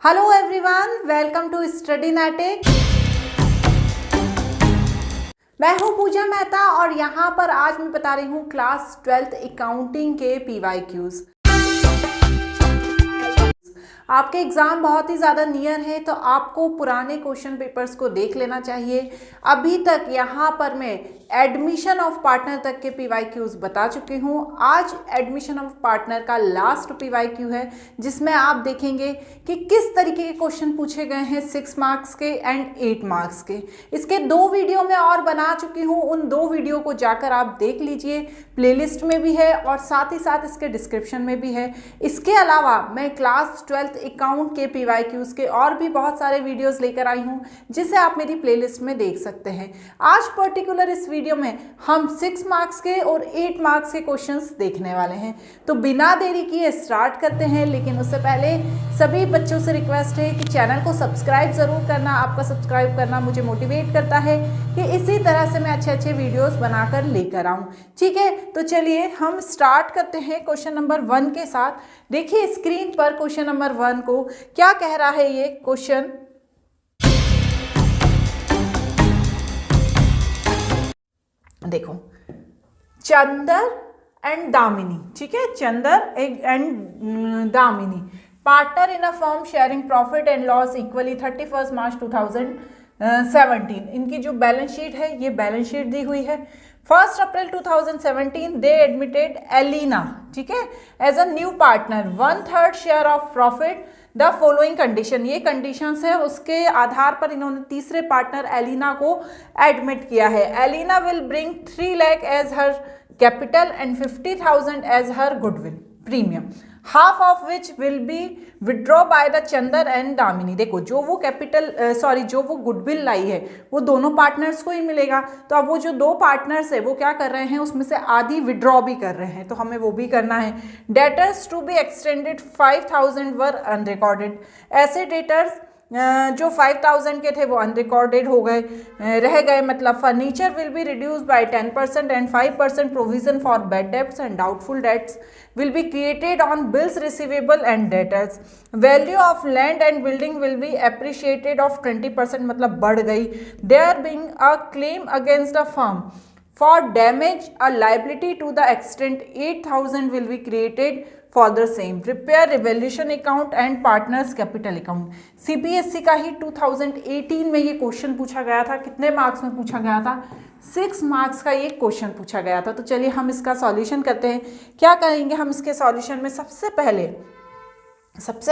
Hello everyone, welcome to study नैटिक। मैं हूं पूजा मेहता और यहां पर आज मैं बता रही हूं क्लास 12th अकाउंटिंग के PYQs। आपके एग्ज़ाम बहुत ही ज़्यादा नियर है तो आपको पुराने क्वेश्चन पेपर्स को देख लेना चाहिए। अभी तक यहाँ पर मैं एडमिशन ऑफ पार्टनर तक के PYQs बता चुकी हूँ। आज एडमिशन ऑफ पार्टनर का लास्ट PYQ है जिसमें आप देखेंगे कि किस तरीके के क्वेश्चन पूछे गए हैं 6 मार्क्स के एंड 8 मार्क्स के। इसके 2 वीडियो मैं और बना चुकी हूँ, उन 2 वीडियो को जाकर आप देख लीजिए। प्लेलिस्ट में भी है और साथ ही साथ इसके डिस्क्रिप्शन में भी है। इसके अलावा मैं क्लास 12th अकाउंट के PYQs के और भी बहुत सारे वीडियोस लेकर आई हूं जिसे आप मेरी प्लेलिस्ट में देख सकते हैं। आज पर्टिकुलर इस वीडियो में हम 6 मार्क्स के और 8 मार्क्स के क्वेश्चंस देखने वाले हैं। तो बिना देरी किए स्टार्ट करते हैं, लेकिन उससे पहले सभी बच्चों से रिक्वेस्ट है कि चैनल को सब्सक्राइब ज़रूर करना। आपका सब्सक्राइब करना मुझे मोटिवेट करता है कि इसी तरह से मैं अच्छे वीडियोज़ बनाकर लेकर आऊँ। ठीक है, तो चलिए हम स्टार्ट करते हैं क्वेश्चन नंबर 1 के साथ। देखिए स्क्रीन पर क्वेश्चन नंबर 1 को क्या कह रहा है ये क्वेश्चन। देखो, चंदर एंड दामिनी, ठीक है, Chander and Damini partner in a firm sharing profit and loss equally 31 March 2017। इनकी जो बैलेंस शीट है ये बैलेंस शीट दी हुई है। 1 अप्रैल 2017 दे एडमिटेड एलिना, ठीक है, as a new partner 1/3 share of profit the following condition. ये कंडीशंस है, उसके आधार पर इन्होंने तीसरे पार्टनर एलिना को एडमिट किया है। Elina will bring 3 lakh as her capital and 50,000 as her goodwill premium, half of which will be withdraw by the Chander and Damini. देखो, जो वो कैपिटल जो वो गुडविल लाई है वो दोनों पार्टनर्स को ही मिलेगा। तो अब वो जो 2 पार्टनर्स है वो क्या कर रहे हैं, उसमें से आधी विड्रॉ भी कर रहे हैं, तो हमें वो भी करना है। Debtors to be extended 5,000 were unrecorded. ऐसे डेटर्स जो 5,000 के थे वो अनरिकॉर्डेड हो गए, रह गए। मतलब furniture will be reduced by 10% and 5% provision for bad debts and doubtful debts will be created on bills receivable and debtors. Value of land and building will be appreciated of 20%, मतलब बढ़ गई। There being a claim against the firm for damage, a liability to the extent 8,000 will be created for the same. Prepare revaluation account and partners capital account. CPSC का ही 2018 में ये question पूछा गया था। कितने मार्क्स में पूछा गया था? 6 मार्क्स का ये क्वेश्चन पूछा गया था। तो चलिए हम इसका सॉल्यूशन करते हैं। क्या करेंगे हम इसके सॉल्यूशन में? सबसे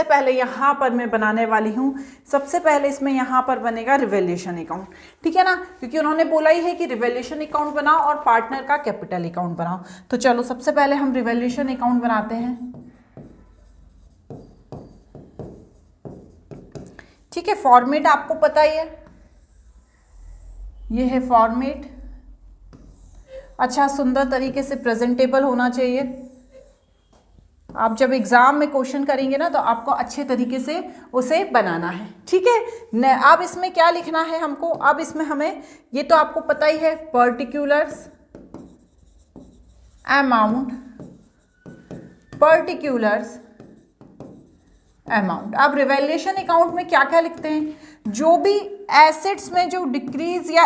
पहले यहाँ पर मैं बनाने वाली हूँ, सबसे पहले इसमें यहाँ पर बनेगा रिवैल्यूएशन अकाउंट, ठीक है ना, क्योंकि उन्होंने बोला ही है कि रिवैल्यूएशन अकाउंट बनाओ और पार्टनर का कैपिटल अकाउंट बनाओ। तो चलो सबसे पहले हम रिवैल्यूएशन अकाउंट बनाते हैं। ठीक है, फॉर्मेट आपको पता ही है, ये है फॉर्मेट। अच्छा सुंदर तरीके से प्रेजेंटेबल होना चाहिए। आप जब एग्जाम में क्वेश्चन करेंगे ना तो आपको अच्छे तरीके से उसे बनाना है, ठीक है। अब इसमें क्या लिखना है हमको? अब इसमें हमें, ये तो आपको पता ही है, पर्टिकुलर्स अमाउंट। अब रिवैल्यूएशन अकाउंट में क्या क्या लिखते हैं? जो भी एसेट्स में जो डिक्रीज या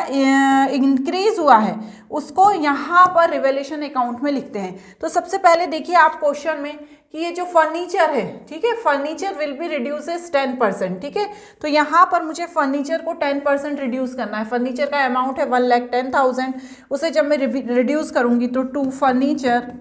इंक्रीज हुआ है उसको यहाँ पर रिवैल्यूएशन अकाउंट में लिखते हैं। तो सबसे पहले देखिए आप क्वेश्चन में कि ये जो फर्नीचर है, ठीक है, फर्नीचर विल बी रिड्यूसेस 10%, ठीक है। तो यहाँ पर मुझे फर्नीचर को 10% रिड्यूस करना है। फर्नीचर का अमाउंट है 1,10,000, उसे जब मैं रिड्यूस करूँगी तो 2 फर्नीचर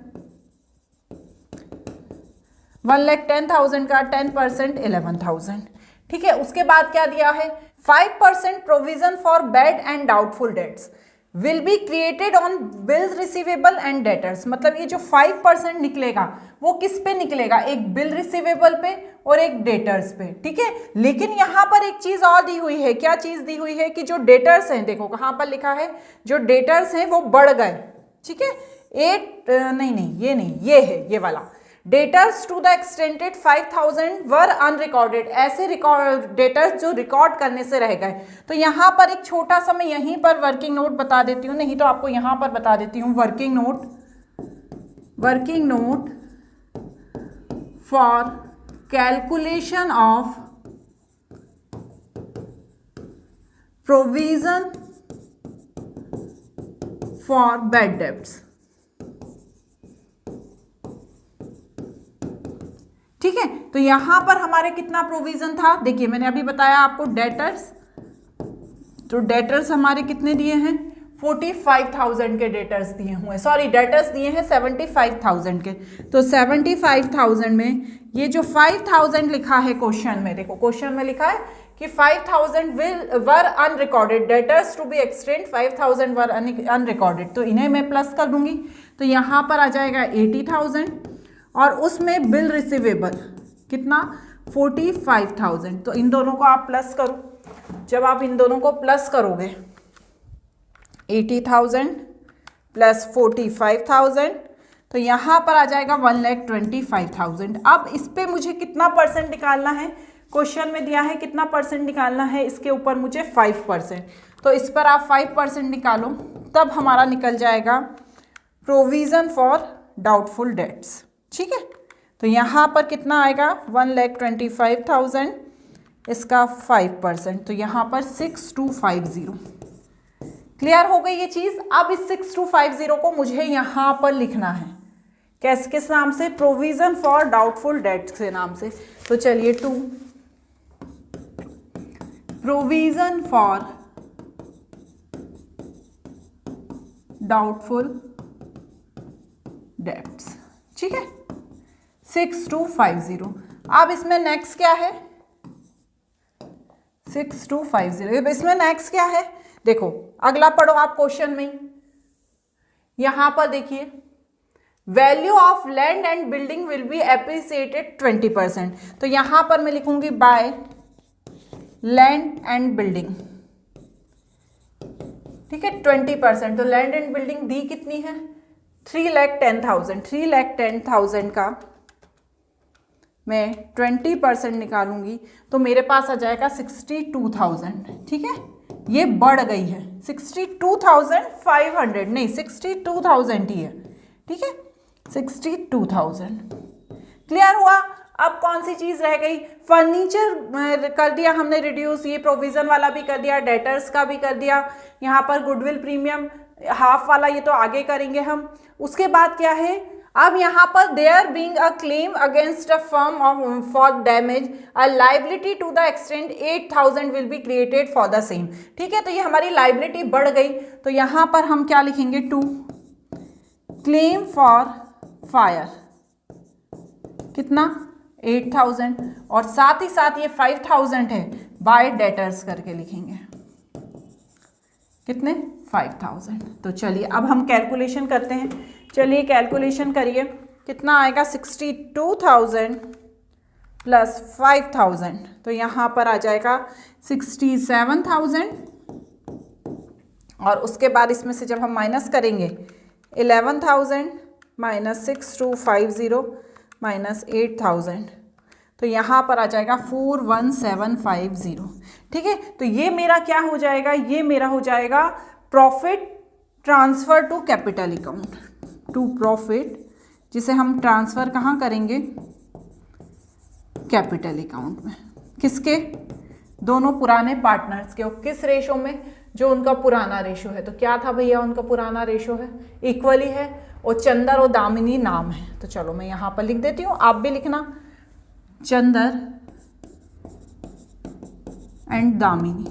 1,10,000 का 10% 11,000, ठीक है। उसके बाद क्या दिया है? 5% provision for bad and doubtful debts will be created on bills receivable and debtors. मतलब ये जो 5% निकलेगा वो किस पे निकलेगा? एक बिल रिसीवेबल पे और एक डेटर्स पे, ठीक है। लेकिन यहाँ पर एक चीज और दी हुई है। क्या चीज दी हुई है? कि जो डेटर्स हैं, देखो कहाँ पर लिखा है, जो डेटर्स हैं वो बढ़ गए, ठीक है। ये है, ये वाला। Debtors to the extended 5,000 were unrecorded. ऐसे डेटर्स जो रिकॉर्ड करने से रह गए। तो यहाँ पर एक छोटा सा मैं यहीं पर वर्किंग नोट बता देती हूँ, नहीं तो आपको यहाँ पर बता देती हूँ। Working note for calculation of provision for bad debts. ठीक है, तो यहां पर हमारे कितना प्रोविजन था, देखिए मैंने अभी बताया आपको डेटर्स, तो डेटर्स हमारे कितने दिए हैं, 45,000 के डेटर्स दिए हुए, सॉरी डेटर्स दिए हैं 75,000 के। तो 75,000 में ये जो 5,000 लिखा है क्वेश्चन में, देखो क्वेश्चन में लिखा है कि 5,000 were unrecorded, debtors to be extend 5,000 were unrecorded, तो इन्हें मैं प्लस कर दूंगी, तो यहाँ पर आ जाएगा 80,000 और उसमें बिल रिसीवेबल कितना 45,000। तो इन दोनों को आप प्लस करो, जब आप इन दोनों को प्लस करोगे 80,000 प्लस 45,000 तो यहाँ पर आ जाएगा 1,25,000। अब इस पे मुझे कितना परसेंट निकालना है, क्वेश्चन में दिया है कितना परसेंट निकालना है, इसके ऊपर मुझे 5%, तो इस पर आप 5% निकालो, तब हमारा निकल जाएगा प्रोविजन फॉर डाउटफुल डेट्स। ठीक है, तो यहाँ पर कितना आएगा 1,25,000, इसका 5%, तो यहाँ पर 6250। क्लियर हो गई ये चीज़। अब इस 6250 को मुझे यहाँ पर लिखना है, कैसे, किस नाम से, प्रोविजन फॉर डाउटफुल डेट्स के नाम से। तो चलिए 2 प्रोविजन फॉर डाउटफुल डेट्स। ठीक है, 6250। अब इसमें नेक्स्ट क्या है, 6250, इसमें नेक्स्ट क्या है, देखो अगला पढ़ो आप क्वेश्चन में, यहां पर देखिए value of land and building will be appreciated 20%, तो यहां पर मैं लिखूंगी बाय लैंड एंड बिल्डिंग। ठीक है, 20%, तो लैंड एंड बिल्डिंग दी कितनी है 3,10,000, 3,10,000 का मैं 20% निकालूंगी तो मेरे पास आ जाएगा 62,000। ठीक है, ये बढ़ गई है 62,500, नहीं 62,000 ही है। ठीक है, 62,000। क्लियर हुआ। अब कौन सी चीज रह गई, फर्नीचर कर दिया हमने रिड्यूस, ये प्रोविजन वाला भी कर दिया, डेटर्स का भी कर दिया, यहाँ पर गुडविल प्रीमियम हाफ वाला ये तो आगे करेंगे हम। उसके बाद क्या है, अब यहाँ पर there being a claim against a firm for damage a liability to the extend 8,000 will be created for the same. ठीक है, तो ये हमारी लाइबिलिटी बढ़ गई, तो यहाँ पर हम क्या लिखेंगे 2 क्लेम फॉर फायर कितना 8,000 और साथ ही साथ ये 5,000 है बाय डेटर्स करके लिखेंगे कितने 5,000। तो चलिए अब हम कैलकुलेशन करते हैं, चलिए कैलकुलेशन करिए, कितना आएगा 62,000 प्लस 5,000, तो यहाँ पर आ जाएगा 67,000 और उसके बाद इसमें से जब हम माइनस करेंगे 11,000 माइनस 6250 माइनस 8,000 तो यहाँ पर आ जाएगा 41,750। ठीक है, तो ये मेरा क्या हो जाएगा, ये मेरा हो जाएगा profit transfer to capital account, to profit जिसे हम ट्रांसफर कहाँ करेंगे कैपिटल अकाउंट में। किसके, दोनों पुराने पार्टनर्स के, किस रेशो में, जो उनका पुराना रेशो है। तो क्या था भैया उनका पुराना रेशो है, इक्वली है, और चंदर और दामिनी नाम है। तो चलो मैं यहाँ पर लिख देती हूँ, आप भी लिखना, चंदर एंड दामिनी।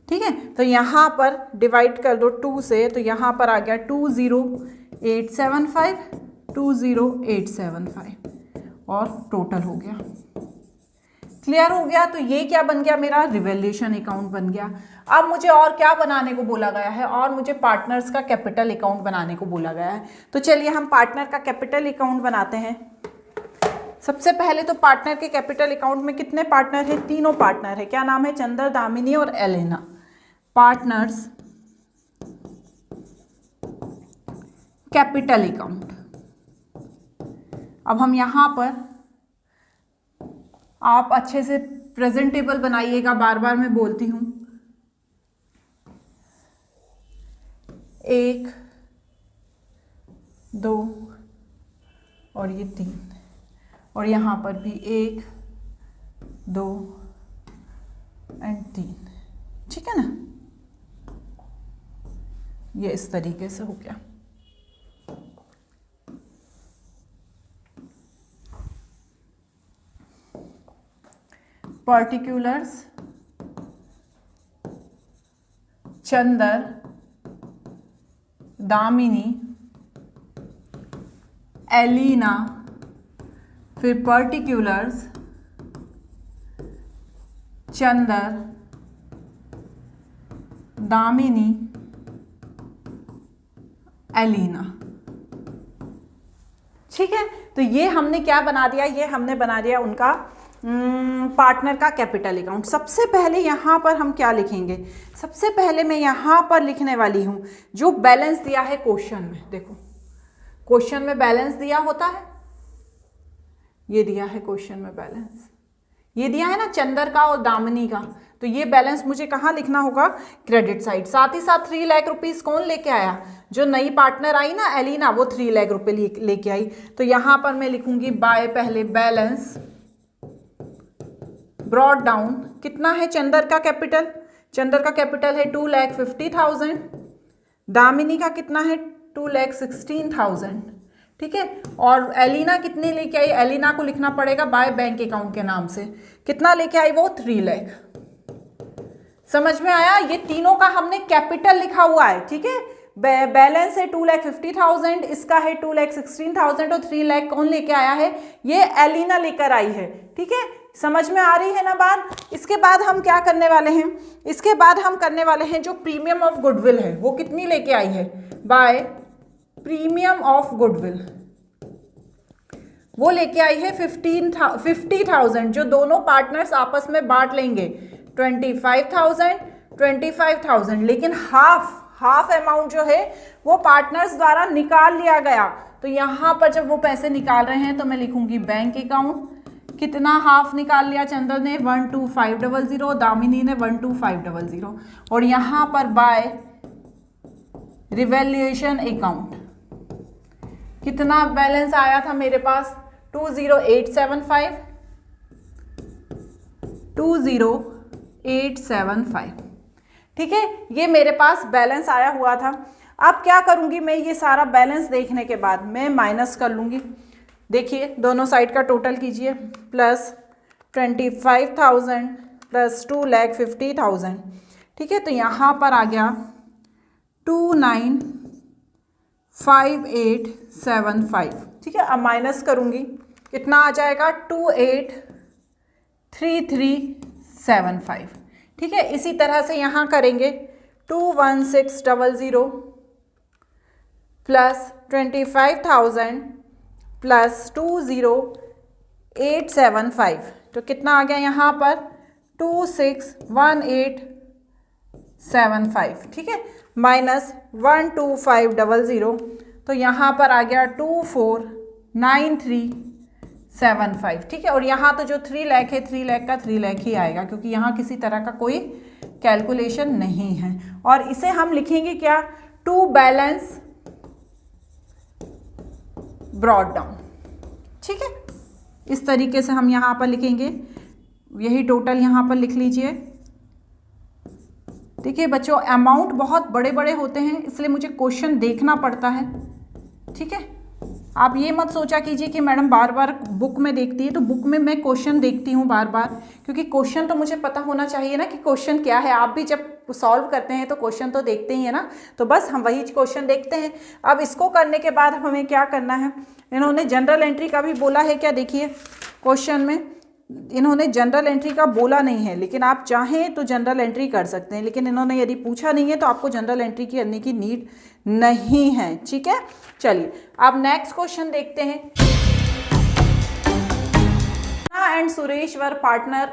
ठीक है, तो यहाँ पर डिवाइड कर दो 2 से, तो यहाँ पर आ गया 20875 20875 और टोटल हो गया। क्लियर हो गया। तो ये क्या बन गया, मेरा रिवैल्यूएशन अकाउंट बन गया। अब मुझे और क्या बनाने को बोला गया है, और मुझे पार्टनर्स का कैपिटल अकाउंट बनाने को बोला गया है। तो चलिए हम पार्टनर का कैपिटल अकाउंट बनाते हैं। सबसे पहले तो पार्टनर के कैपिटल अकाउंट में कितने पार्टनर हैं, तीनों पार्टनर है। क्या नाम है, चंदर, दामिनी और एलेना। Partners capital account. अब हम यहां पर, आप अच्छे से प्रेजेंटेबल बनाइएगा, बार बार मैं बोलती हूं। 1 2 और ये 3 और यहाँ पर भी 1 2 एंड 3, ठीक है ना, ये इस तरीके से हो गया। पर्टिकुलर्स चंदर, दामिनी, एलिना, फिर पर्टिकुलर्स चंदर, दामिनी, एलिना, ठीक है। तो ये हमने क्या बना दिया, ये हमने बना दिया उनका पार्टनर का कैपिटल अकाउंट। सबसे पहले यहाँ पर हम क्या लिखेंगे, सबसे पहले मैं यहाँ पर लिखने वाली हूँ जो बैलेंस दिया है क्वेश्चन में। देखो क्वेश्चन में बैलेंस दिया होता है, ये दिया है क्वेश्चन में बैलेंस, ये दिया है ना चंदर का और दामिनी का, तो ये बैलेंस मुझे कहाँ लिखना होगा, क्रेडिट साइड। साथ ही साथ 3 लाख रुपीस कौन लेके आया, जो नई पार्टनर आई ना एलिना, वो 3 लाख रुपए लेके आई। तो यहाँ पर मैं लिखूंगी बाय पहले बैलेंस ब्रॉड डाउन। कितना है चंदर का कैपिटल, चंदर का कैपिटल है 2,50,000, दामिनी का कितना है 2,16,000, ठीक है। और एलिना कितने लेके आई, एलिना को लिखना पड़ेगा बाय बैंक अकाउंट के नाम से, कितना लेके आई वो 3 लाख। समझ में आया, ये तीनों का हमने कैपिटल लिखा हुआ है, ठीक है। बैलेंस है 2,50,000, इसका है 2,16,000 और 3 लाख कौन लेके आया है, ये एलिना लेकर आई है, ठीक है। समझ में आ रही है ना बात। इसके बाद हम क्या करने वाले हैं, इसके बाद हम करने वाले हैं जो प्रीमियम ऑफ गुडविल है वो कितनी लेके आई है, बाय प्रीमियम ऑफ गुडविल वो लेके आई है 50,000, जो दोनों पार्टनर्स आपस में बांट लेंगे 25,000, लेकिन हाफ अमाउंट जो है वो पार्टनर्स द्वारा निकाल लिया गया। तो यहाँ पर जब वो पैसे निकाल रहे हैं तो मैं लिखूंगी बैंक अकाउंट, कितना हाफ निकाल लिया चंदर ने 12500, दामिनी ने 12500, और यहाँ पर बाय रिवैल्यूएशन अकाउंट कितना बैलेंस आया था मेरे पास 20875, ठीक है। ये मेरे पास बैलेंस आया हुआ था। अब क्या करूंगी मैं, ये सारा बैलेंस देखने के बाद मैं माइनस कर लूंगी। देखिए दोनों साइड का टोटल कीजिए, प्लस 25,000 प्लस 2,50,000, ठीक है। तो यहाँ पर आ गया 295875, ठीक है। अब माइनस करूँगी, कितना आ जाएगा 283375, ठीक है। इसी तरह से यहाँ करेंगे 21600 प्लस 25,000 प्लस 20875, तो कितना आ गया यहाँ पर 261875, ठीक है, माइनस 12500, तो यहाँ पर आ गया 249375, ठीक है। और यहाँ तो जो 3 लाख है 3 लाख का 3 लाख ही आएगा, क्योंकि यहाँ किसी तरह का कोई कैलकुलेशन नहीं है। और इसे हम लिखेंगे क्या, टू बैलेंस ब्रॉड डाउन, ठीक है। इस तरीके से हम यहाँ पर लिखेंगे, यही टोटल यहाँ पर लिख लीजिए। देखिए बच्चों अमाउंट बहुत बड़े बड़े होते हैं, इसलिए मुझे क्वेश्चन देखना पड़ता है, ठीक है। आप ये मत सोचा कीजिए कि मैडम बार बार बुक में देखती है, तो बुक में मैं क्वेश्चन देखती हूँ बार बार, क्योंकि क्वेश्चन तो मुझे पता होना चाहिए ना कि क्वेश्चन क्या है। आप भी जब सॉल्व करते हैं तो क्वेश्चन तो देखते ही है ना, तो बस हम वही क्वेश्चन देखते हैं। अब इसको करने के बाद हमें क्या करना है, इन्होंने जनरल एंट्री का भी बोला है क्या, देखिए क्वेश्चन में इन्होंने जनरल एंट्री का बोला नहीं है, लेकिन आप चाहें तो जनरल एंट्री कर सकते हैं, लेकिन इन्होंने यदि पूछा नहीं है तो आपको जनरल एंट्री करने की नीड नहीं है, ठीक है। चलिए अब नेक्स्ट क्वेश्चन देखते हैं। And Suresh were partner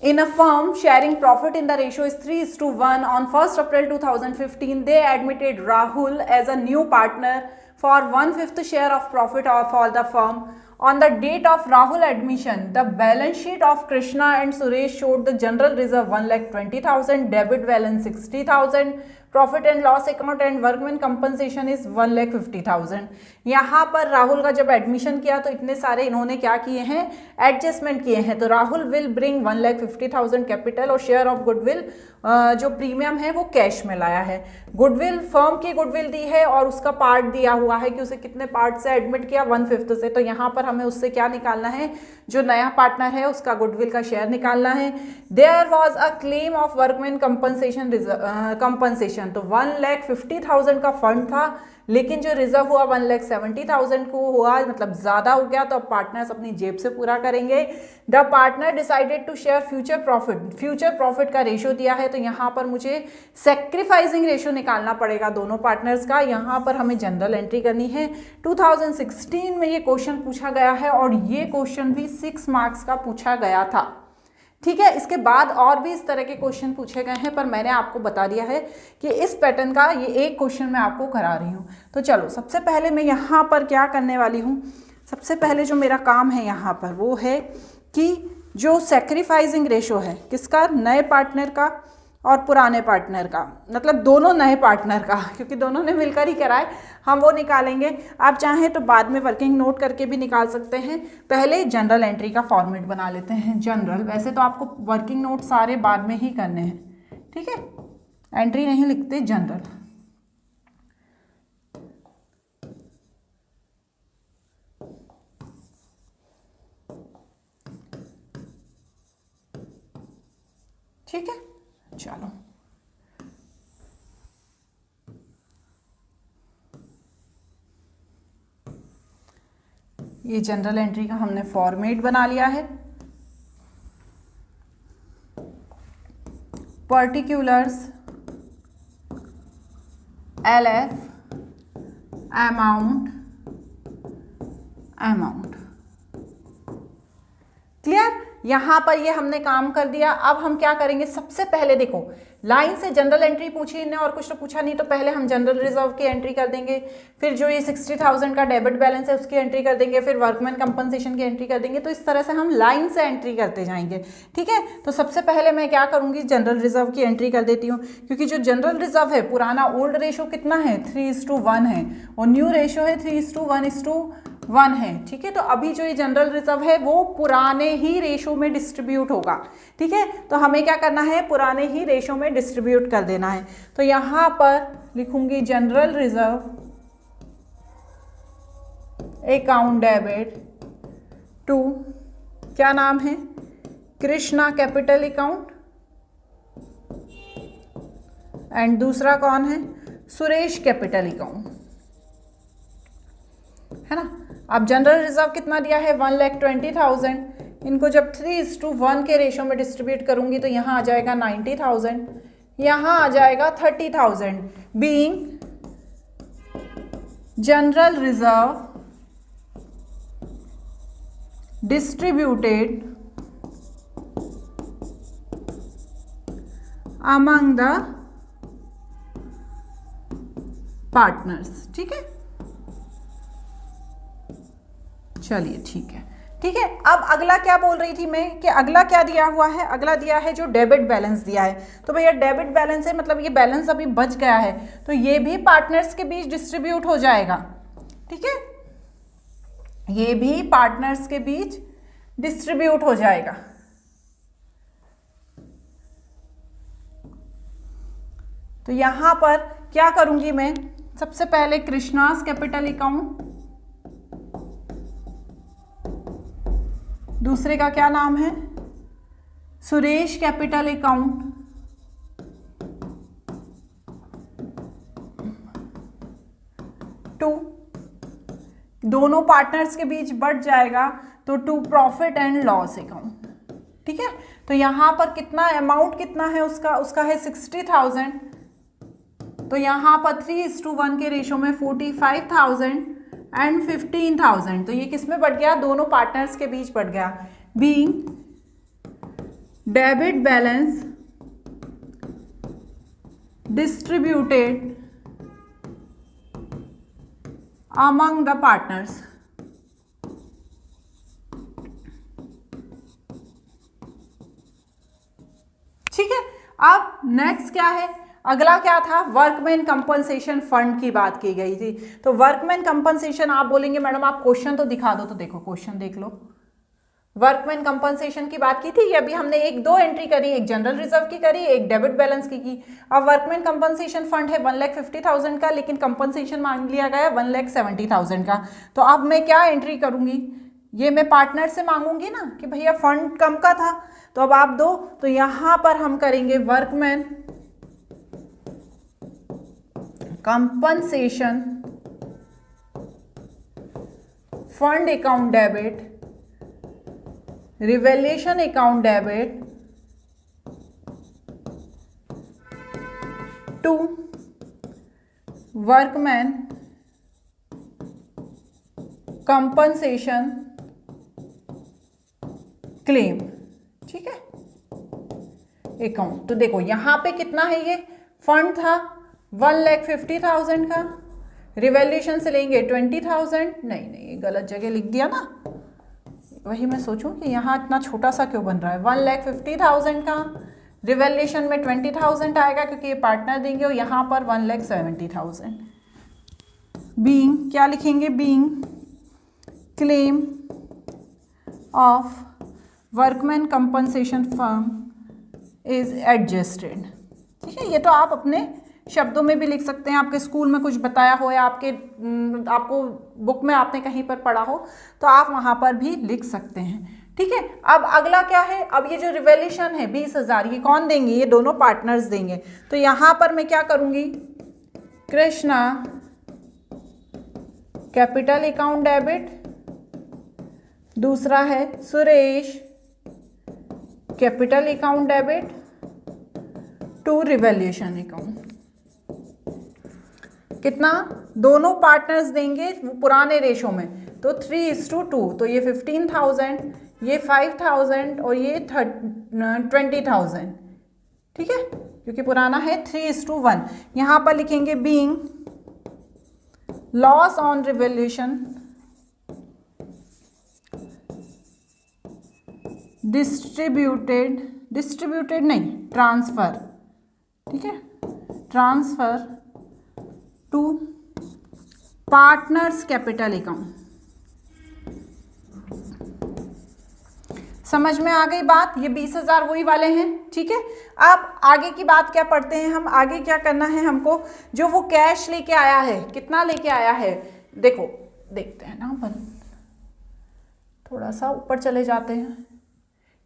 in a firm sharing profit in the ratio is 3:1. On 1st April 2015 they admitted Rahul as a new partner for 1/5 share of profit for the firm. On the date of Rahul admission, the balance sheet of Krishna and Suresh showed the general reserve 1,20,000, debit balance 60,000, profit and loss account and workman compensation is 1,50,000। यहाँ पर राहुल का जब admission किया तो इतने सारे इन्होंने क्या किए हैं, एडजस्टमेंट किए हैं। तो राहुल विल ब्रिंग 1,50,000 कैपिटल और शेयर ऑफ गुडविल जो प्रीमियम है वो कैश में लाया है। गुडविल फर्म की गुडविल दी है और उसका पार्ट दिया हुआ है कि उसे कितने पार्ट से एडमिट किया, 1/5 से। तो यहाँ पर हमें उससे क्या निकालना है, जो नया पार्टनर है उसका गुडविल का शेयर निकालना है। There was a claim of workman compensation तो 1,50,000 का फंड था, लेकिन जो रिजर्व हुआ 1,70,000 को हुआ, मतलब ज्यादा हो गया। तो अब पार्टनर्स अपनी जेब से पूरा करेंगे। The partner decided to share future profit का रेशो दिया है। तो यहाँ पर मुझे सेक्रीफाइसिंग रेशो निकालना पड़ेगा दोनों पार्टनर्स का। यहाँ पर हमें जनरल एंट्री करनी है। 2016 में ये क्वेश्चन पूछा गया है और ये क्वेश्चन भी 6 मार्क्स का पूछा गया था। ठीक है, इसके बाद और भी इस तरह के क्वेश्चन पूछे गए हैं, पर मैंने आपको बता दिया है कि इस पैटर्न का ये एक क्वेश्चन मैं आपको करा रही हूँ। तो चलो, सबसे पहले मैं यहाँ पर क्या करने वाली हूँ, सबसे पहले जो मेरा काम है यहाँ पर वो है कि जो सैक्रिफाइसिंग रेशो है किसका, नए पार्टनर का और पुराने पार्टनर का, मतलब दोनों नए पार्टनर का, क्योंकि दोनों ने मिलकर ही कराए, हम वो निकालेंगे। आप चाहें तो बाद में वर्किंग नोट करके भी निकाल सकते हैं। पहले जनरल एंट्री का फॉर्मेट बना लेते हैं। जनरल, वैसे तो आपको वर्किंग नोट सारे बाद में ही करने हैं, ठीक है, एंट्री नहीं लिखते, जनरल। ठीक है, चलो ये जनरल एंट्री का हमने फॉर्मेट बना लिया है। Particulars LF amount clear. यहां पर ये हमने काम कर दिया। अब हम क्या करेंगे, सबसे पहले देखो लाइन से जनरल एंट्री पूछी इन्हें और कुछ तो पूछा नहीं, तो पहले हम जनरल रिजर्व की एंट्री कर देंगे, फिर जो ये 60,000 का डेबिट बैलेंस है उसकी एंट्री कर देंगे, फिर वर्कमैन कंपनसेशन की एंट्री कर देंगे। तो इस तरह से हम लाइन से एंट्री करते जाएंगे, ठीक है। तो सबसे पहले मैं क्या करूंगी, जनरल रिजर्व की एंट्री कर देती हूँ, क्योंकि जो जनरल रिजर्व है, पुराना ओल्ड रेशो कितना है, 3:1 है, और न्यू रेशो है 3:1 है, ठीक है। तो अभी जो ये जनरल रिजर्व है वो पुराने ही रेशो में डिस्ट्रीब्यूट होगा, ठीक है। तो हमें क्या करना है, पुराने ही रेशो में डिस्ट्रीब्यूट कर देना है। तो यहां पर लिखूंगी general reserve account debit to, क्या नाम है, कृष्णा कैपिटल अकाउंट, एंड दूसरा कौन है, सुरेश कैपिटल अकाउंट, है ना। अब जनरल रिजर्व कितना दिया है, 1,20,000। इनको जब 3:1 के रेशो में डिस्ट्रीब्यूट करूंगी तो यहाँ आ जाएगा 90,000, यहाँ आ जाएगा 30,000, being general reserve distributed among the partners, ठीक है। चलिए ठीक है, ठीक है। अब अगला क्या बोल रही थी मैं, कि अगला क्या दिया हुआ है, अगला दिया है जो डेबिट बैलेंस दिया है। तो भैया डेबिट बैलेंस है, मतलब ये बैलेंस अभी बच गया है, तो ये भी पार्टनर्स के बीच डिस्ट्रीब्यूट हो जाएगा, ठीक है, ये भी पार्टनर्स के बीच डिस्ट्रीब्यूट हो जाएगा। तो यहां पर क्या करूंगी मैं, सबसे पहले कृष्णास कैपिटल अकाउंट, दूसरे का क्या नाम है, सुरेश कैपिटल अकाउंट, टू, दोनों पार्टनर्स के बीच बढ़ जाएगा तो to profit and loss account, ठीक है। तो यहां पर कितना अमाउंट कितना है उसका है 60,000। तो यहां पर 3:1 के रेशो में 45,000 एंड 15,000, तो ये किस में बढ़ गया, दोनों पार्टनर्स के बीच बढ़ गया। Being debit balance distributed among the partners, ठीक है। अब नेक्स्ट क्या है, अगला क्या था, वर्कमैन कंपनसेशन फंड की बात की गई थी। तो वर्कमैन कंपनसेशन, आप बोलेंगे मैडम आप क्वेश्चन तो दिखा दो, तो देखो क्वेश्चन देख लो। वर्कमैन कंपनसेशन की बात की थी, ये अभी हमने एक दो एंट्री करी, एक जनरल रिजर्व की करी, एक डेबिट बैलेंस की। अब वर्कमैन कंपनसेशन फंड है 1,50,000 का, लेकिन कंपनसेशन मांग लिया गया 1,70,000 का। तो अब मैं क्या एंट्री करूंगी, ये मैं पार्टनर से मांगूंगी ना कि भैया फंड कम का था तो अब आप दो, तो यहां पर हम करेंगे workman compensation fund account debit, revaluation account debit to workman compensation claim, ठीक है, अकाउंट। तो देखो यहां पे कितना है, ये फंड था 1,50,000 का, रिवैल्यूएशन से लेंगे 20,000, नहीं ये गलत जगह लिख दिया ना, वही मैं सोचूं कि यहाँ इतना छोटा सा क्यों बन रहा है। 1,50,000 का, रिवैल्यूएशन में 20,000 आएगा क्योंकि ये पार्टनर देंगे, और यहाँ पर 1,70,000। बीइंग क्या लिखेंगे, being claim of workman compensation firm is adjusted, ठीक है। ये तो आप अपने शब्दों में भी लिख सकते हैं, आपके स्कूल में कुछ बताया हो या आपको बुक में आपने कहीं पर पढ़ा हो तो आप वहां पर भी लिख सकते हैं, ठीक है। अब अगला क्या है, अब ये जो रिवैल्यूएशन है 20,000, ये कौन देंगे, ये दोनों पार्टनर्स देंगे। तो यहां पर मैं क्या करूंगी, कृष्णा कैपिटल अकाउंट डेबिट, दूसरा है Suresh capital account debit to revaluation account. कितना, दोनों पार्टनर्स देंगे पुराने रेशो में, तो 3:2, तो ये 15,000, ये 5,000 और ये 20,000, ठीक है, क्योंकि पुराना है 3:1। यहां पर लिखेंगे being loss on revaluation distributed नहीं, ट्रांसफर, ठीक है, transfer to partners capital account. समझ में आ गई बात, ये 20,000 वही वाले हैं, ठीक है। अब आगे की बात क्या पढ़ते हैं हम, आगे क्या करना है हमको, जो वो कैश लेके आया है, कितना लेके आया है, देखो देखते हैं ना अपन, थोड़ा सा ऊपर चले जाते हैं।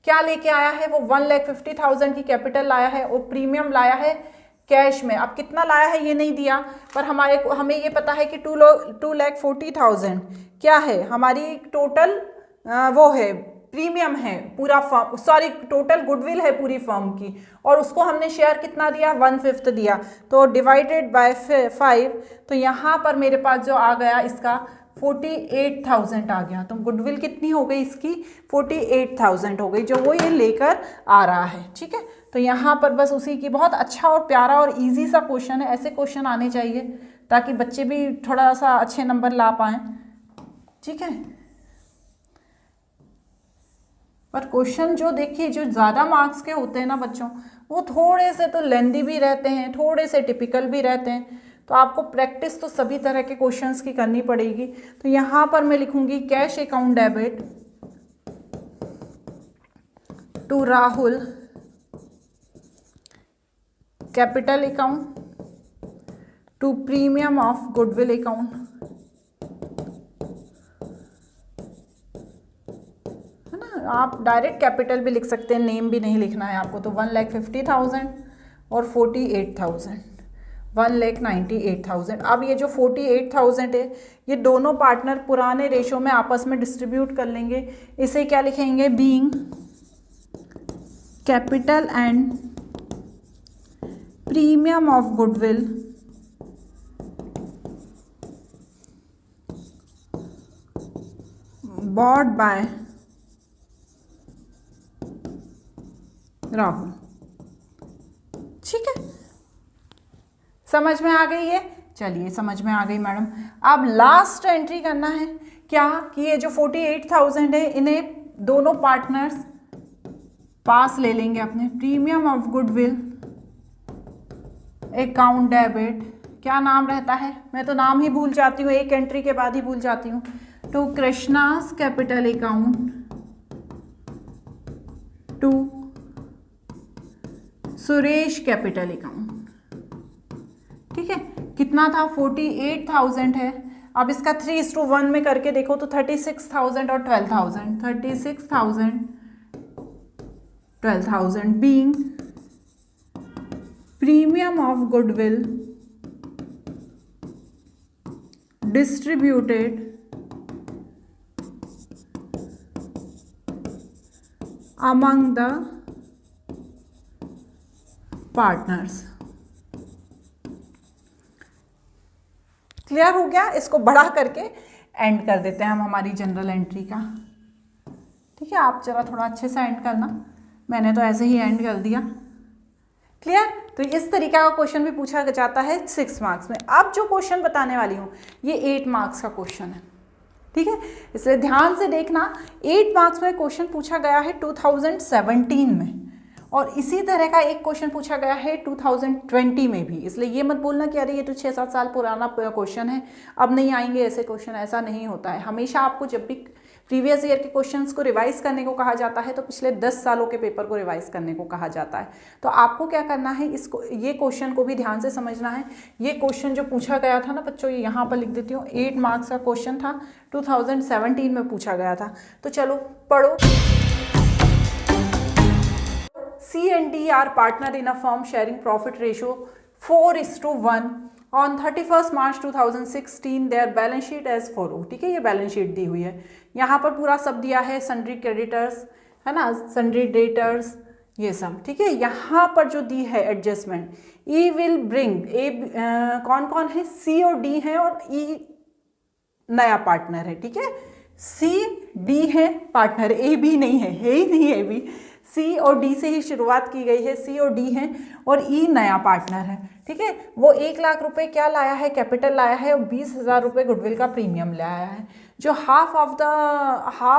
क्या लेके आया है वो, 1,50,000 की कैपिटल लाया है और प्रीमियम लाया है कैश में। अब कितना लाया है ये नहीं दिया, पर हमें ये पता है कि 2,40,000 क्या है हमारी टोटल, वो है प्रीमियम है पूरा फर्म, सॉरी टोटल गुडविल है पूरी फर्म की, और उसको हमने शेयर कितना दिया, 1/5 दिया, तो डिवाइडेड बाय 5, तो यहाँ पर मेरे पास जो आ गया इसका 48,000 आ गया। तो गुडविल कितनी हो गई इसकी, 48,000 हो गई, जो वो ये लेकर आ रहा है, ठीक है। तो यहाँ पर बस उसी की, बहुत अच्छा और प्यारा और इजी सा क्वेश्चन है, ऐसे क्वेश्चन आने चाहिए ताकि बच्चे भी थोड़ा सा अच्छे नंबर ला पाएँ, ठीक है। पर क्वेश्चन जो देखिए, जो ज़्यादा मार्क्स के होते हैं ना बच्चों, वो थोड़े से तो लेंदी भी रहते हैं, थोड़े से टिपिकल भी रहते हैं, तो आपको प्रैक्टिस तो सभी तरह के क्वेश्चंस की करनी पड़ेगी। तो यहाँ पर मैं लिखूंगी cash account debit to Rahul capital account to premium of goodwill account, है ना। आप डायरेक्ट कैपिटल भी लिख सकते हैं, नेम भी नहीं लिखना है आपको। तो 1,50,000 और 48,000, 1,98,000। अब ये जो 48,000 है, ये दोनों पार्टनर पुराने रेशो में आपस में डिस्ट्रीब्यूट कर लेंगे। इसे क्या लिखेंगे, being capital and premium of goodwill bought by Rahul, ठीक है। समझ में आ गई है, चलिए समझ में आ गई मैडम। अब लास्ट एंट्री करना है क्या, कि ये जो 48,000 है इन्हें दोनों पार्टनर्स पास ले लेंगे अपने, premium of goodwill account debit, क्या नाम रहता है, मैं तो नाम ही भूल जाती हूँ, एक एंट्री के बाद ही भूल जाती हूँ, to Krishna's capital account to Suresh capital account. ठीक है, कितना था 48,000 है। अब इसका 3:1 में करके देखो तो 36,000 और 12,000, 36,000 12,000 being premium of goodwill distributed among the partners। Clear हो गया? इसको बड़ा करके एंड कर देते हैं हम हमारी जनरल एंट्री का। ठीक है, आप जरा थोड़ा अच्छे से एंड करना, मैंने तो ऐसे ही एंड कर दिया। क्लियर? तो इस तरीके का क्वेश्चन भी पूछा जाता है 6 मार्क्स में। अब जो क्वेश्चन बताने वाली हूँ ये 8 मार्क्स का क्वेश्चन है। ठीक है, इसलिए ध्यान से देखना। 8 मार्क्स में क्वेश्चन पूछा गया है 2017 में, और इसी तरह का एक क्वेश्चन पूछा गया है 2020 में भी। इसलिए ये मत बोलना कि अरे ये तो 6-7 साल पुराना क्वेश्चन है, अब नहीं आएंगे ऐसे क्वेश्चन। ऐसा नहीं होता है। हमेशा आपको जब भी प्रीवियस ईयर के क्वेश्चंस को रिवाइज करने को कहा जाता है तो पिछले 10 सालों के पेपर को रिवाइज करने को कहा जाता है। तो आपको क्या करना है, इसको, ये क्वेश्चन को भी ध्यान से समझना है। ये क्वेश्चन जो पूछा गया था ना बच्चों, ये यहाँ पर लिख देती हूँ, 8 मार्क्स का क्वेश्चन था, 2017 में पूछा गया था। तो चलो पढ़ो। C&D are partner in a firm sharing profit ratio 4:1 on 31st March 2016 their balance sheet as follow। ठीक है, ये बैलेंस शीट दी हुई है, यहाँ पर पूरा सब दिया है, सन्ड्री क्रेडिटर्स है ना, सन्ड्री डेटर्स, ये सब। ठीक है, यहाँ पर जो दी है एडजस्टमेंट, ई विल ब्रिंग, कौन कौन है, C और D है और E नया पार्टनर है। ठीक है, C D है पार्टनर, A B नहीं है, ही नहीं है B। C और D से ही शुरुआत की गई है, C और D हैं, और E नया पार्टनर है। ठीक है, वो 1 लाख रुपए क्या लाया है, कैपिटल लाया है, और 20,000 रुपये गुडविल का प्रीमियम लाया है, जो half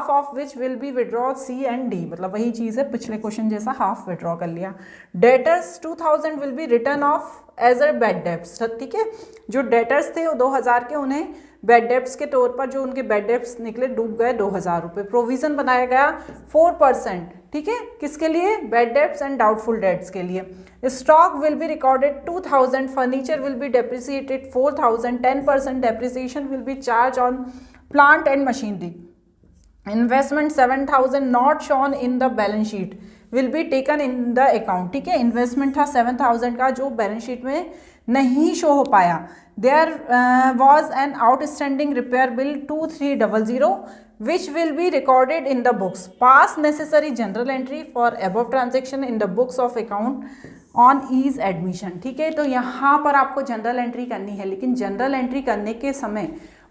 of which will be withdraw C and D, मतलब वही चीज़ है पिछले क्वेश्चन जैसा, हाफ विड्रॉ कर लिया। Debtors 2,000 will be return off as a bad debts. ठीक है, जो डेटर्स थे वो 2,000 के, उन्हें बैड डेब्ट्स के तौर पर जो उनके बैड डेब्ट्स निकले, डूब गए 2,000 रुपये। प्रोविजन बनाया गया 4%। ठीक है, किसके लिए, bad debts and doubtful debts के लिए। Stock will be recorded 2,000, furniture will be depreciated 4,000, 10% depreciation will be charge on plant and machinery. Investment 7,000 not shown in the balance sheet will be taken in the account. ठीक है, investment था 7,000 का जो balance sheet में नहीं show हो पाया। There was an outstanding repair bill 2,300 which will be recorded in the books. Pass necessary general entry for above transaction in the books of account on ease admission। ठीक है, तो यहाँ पर आपको जनरल एंट्री करनी है, लेकिन जनरल एंट्री करने के समय